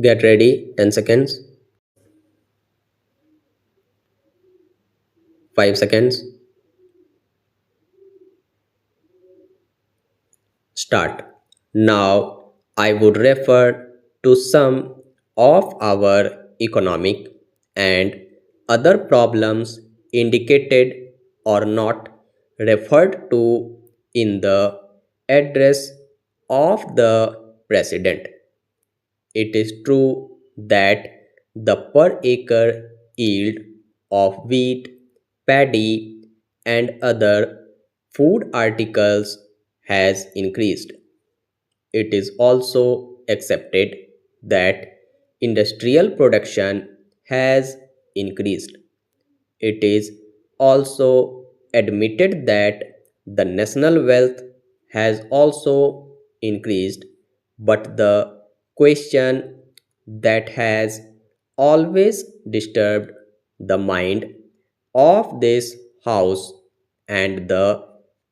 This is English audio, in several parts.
Get ready, 10 seconds, 5 seconds, start. Now, I would refer to some of our economic and other problems indicated or not referred to in the address of the president. It is true that the per acre yield of wheat, paddy, and other food articles has increased. It is also accepted that industrial production has increased. It is also admitted that the national wealth has also increased, but the question that has always disturbed the mind of this house and the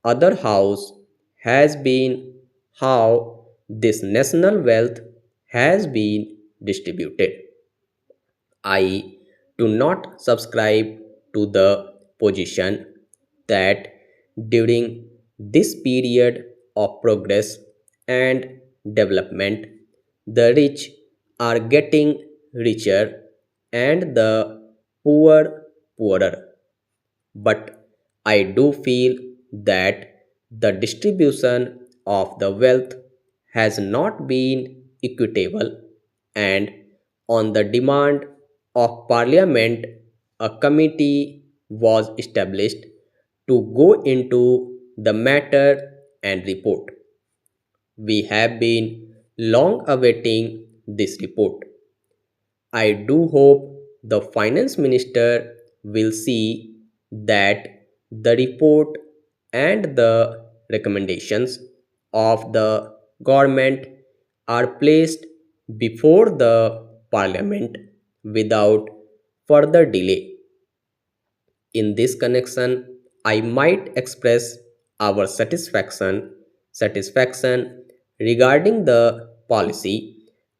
other house has been how this national wealth has been distributed. I do not subscribe to the position that during this period of progress and development, the rich are getting richer and the poor poorer. But I do feel that the distribution of the wealth has not been equitable, and on the demand of Parliament, a committee was established to go into the matter and report. We have been long awaiting this report. I do hope the finance minister will see that the report and the recommendations of the government are placed before the parliament without further delay. In this connection, I might express our satisfaction regarding the policy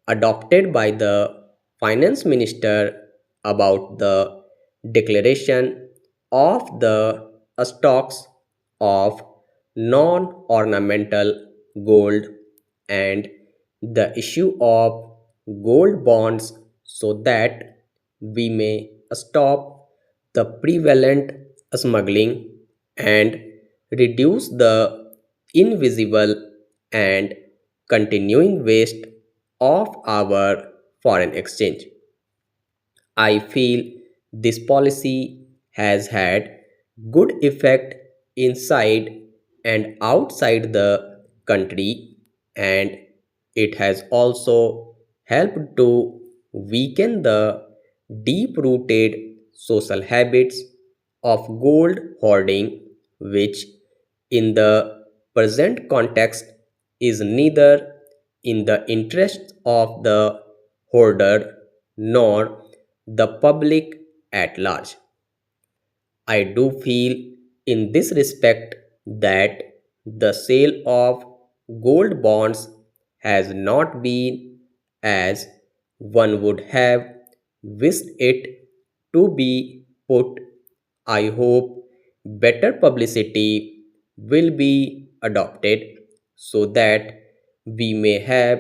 adopted by the finance minister about the declaration of the stocks of non-ornamental gold and the issue of gold bonds so that we may stop the prevalent smuggling and reduce the invisible and continuing waste of our foreign exchange. I feel this policy has had good effect inside and outside the country, and it has also helped to weaken the deep rooted social habits of gold hoarding, which in the present context is neither in the interest of the hoarder nor the public at large. I do feel in this respect that the sale of gold bonds has not been as one would have wished it to be put. I hope better publicity will be adopted so that we may have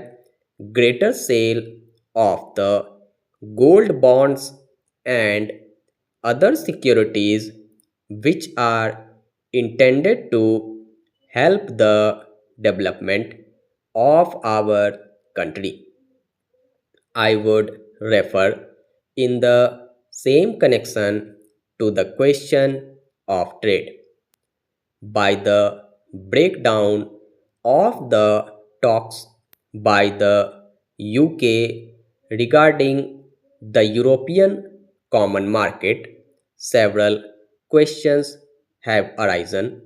greater sale of the gold bonds and other securities which are intended to help the development of our country. I would refer in the same connection to the question of trade by the breakdown of the talks by the UK regarding the European Common Market, several questions have arisen,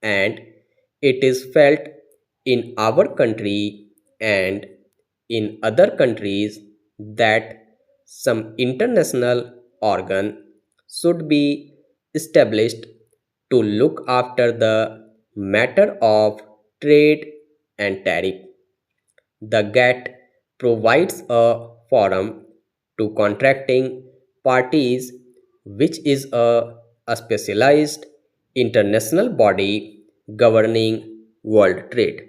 and it is felt in our country and in other countries that some international organ should be established to look after the matter of trade and tariff. The GATT provides a forum to contracting parties, which is a specialized international body governing world trade.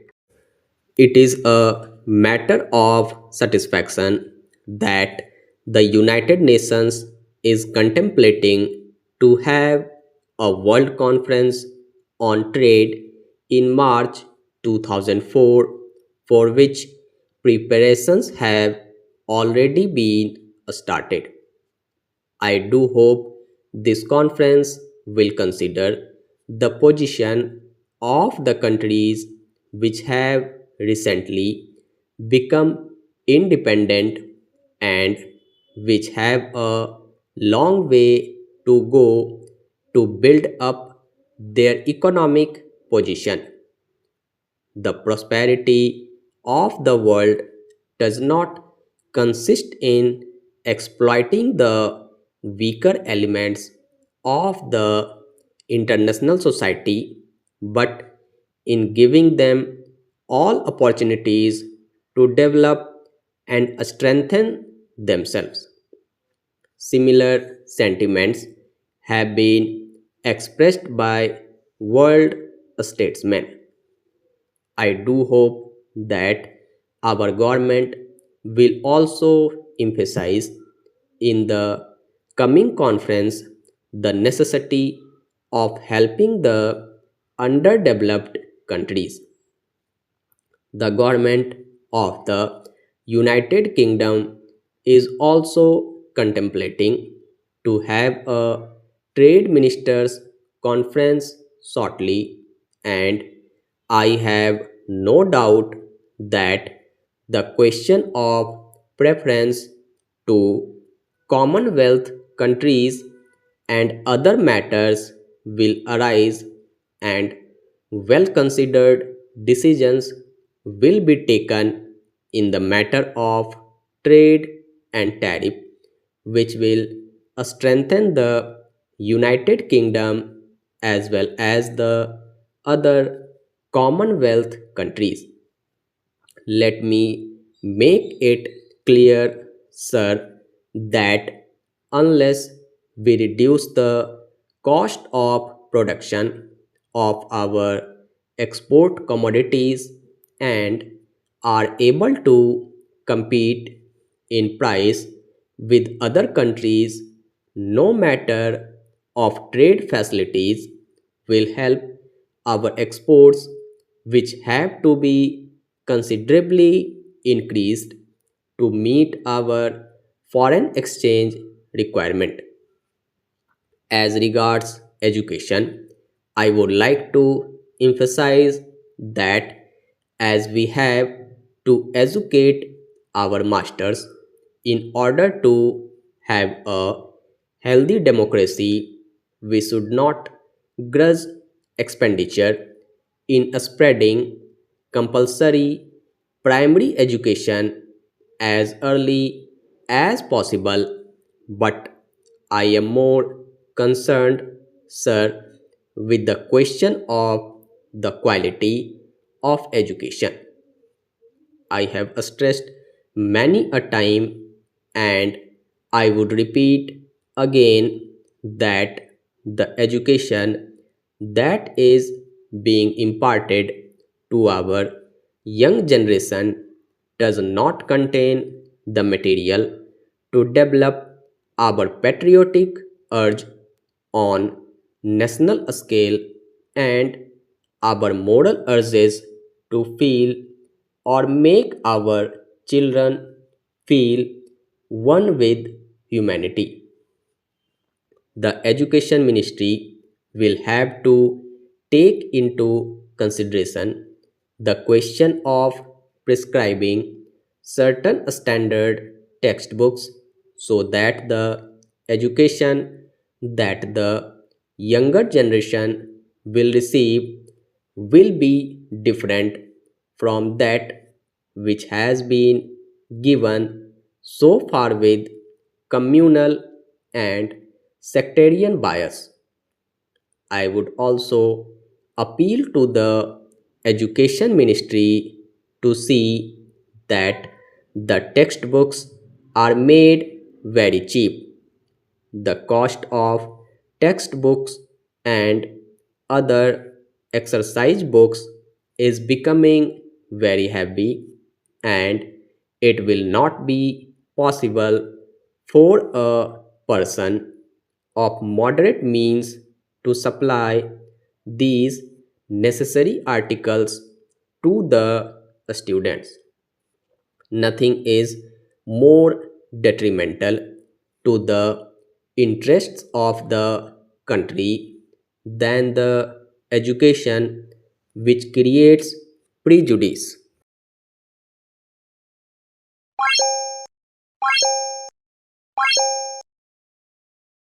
It is a matter of satisfaction that the United Nations is contemplating to have a world conference on trade in March 2004, for which preparations have already been started. I do hope this conference will consider the position of the countries which have recently become independent and which have a long way to go to build up their economic position. The prosperity of the world does not consist in exploiting the weaker elements of the international society, but in giving them all opportunities to develop and strengthen themselves. Similar sentiments have been expressed by world statesmen. I do hope that our government will also emphasize in the coming conference the necessity of helping the underdeveloped countries. The government of the United Kingdom is also contemplating to have a trade ministers conference shortly, and I have no doubt that the question of preference to Commonwealth countries and other matters will arise, and well considered decisions will be taken in the matter of trade and tariff, which will strengthen the United Kingdom as well as the other Commonwealth countries. Let me make it clear, sir, that unless we reduce the cost of production of our export commodities and are able to compete in price with other countries, no matter of trade facilities will help our exports, which have to be considerably increased to meet our foreign exchange requirement. As regards education, I would like to emphasize that as we have to educate our masters in order to have a healthy democracy, we should not grudge expenditure in spreading compulsory primary education as early as possible, but I am more concerned, sir, with the question of the quality of education. I have stressed many a time, and I would repeat again that the education that is being imparted to our young generation does not contain the material to develop our patriotic urge on national scale and our moral urges to feel or make our children feel one with humanity. The education ministry will have to take into consideration the question of prescribing certain standard textbooks so that the education that the younger generation will receive will be different from that which has been given so far with communal and sectarian bias. I would also appeal to the education ministry to see that the textbooks are made very cheap. The cost of textbooks and other exercise books is becoming very heavy, and it will not be possible for a person of moderate means to supply these necessary articles to the students. Nothing is more detrimental to the interests of the country than the education which creates prejudice